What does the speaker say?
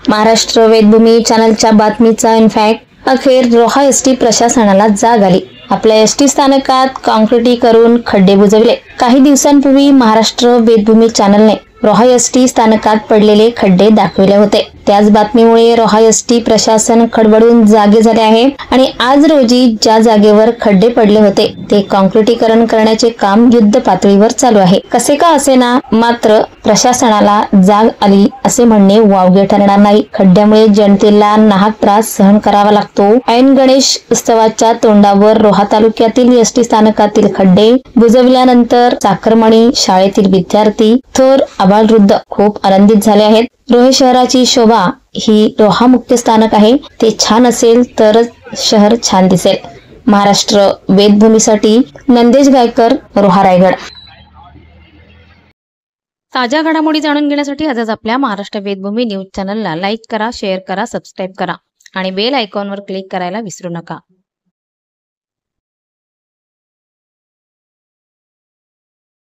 महाराष्ट्र वेदभूमी चॅनलच्या बातमीचा इनफॅक्ट अखेर रोहा एसटी प्रशासनाला जाग आली। आपल्या एसटी स्थानकात कॉन्क्रिटीकरण खड्डे बुजवले। काही दिवसांपूर्वी महाराष्ट्र वेदभूमी चॅनलने रोहा एसटी स्थानकात पडलेले खड्डे दाखविले होते। त्याच बातमीमुळे रोहा एसटी प्रशासन खडबडून जागे झाले आहे आणि आज रोजी ज्या जागेवर खड्डे पडले होते ते कॉन्क्रिटीकरण करण्याचे काम युद्ध पातळीवर चालू आहे। कसे का असेना, मात्र प्रशासनाला जाग आली असे म्हणणे वावगे ठरणार नाही। खड्ड्यामुळे जनतेला नाहक त्रास सहन करावा लागतो। ऐन गणेश उत्सवाच्या तोंडावर रोहा तालुक्यातील एसटी स्थानकातील खड्डे बुजवल्यानंतर चाकरमानी शाळेतील विद्यार्थी, थोर आबालवृद्ध खूप आनंदित झाले आहेत। रोहा शहराची शोभा ही रोहा मुख्य स्थानक आहे। ते छान असेल तरच शहर छान दिसेल। महाराष्ट्र वेदभूमीसाठी नंदेश गायकर, रोहा, रायगड। ताज्या घडामोडी जाणून घेण्यासाठी आजच आपल्या महाराष्ट्र वेदभूमी न्यूज चॅनलला लाईक करा, शेअर करा, सबस्क्राईब करा आणि बेल आयकॉनवर क्लिक करायला विसरू नका।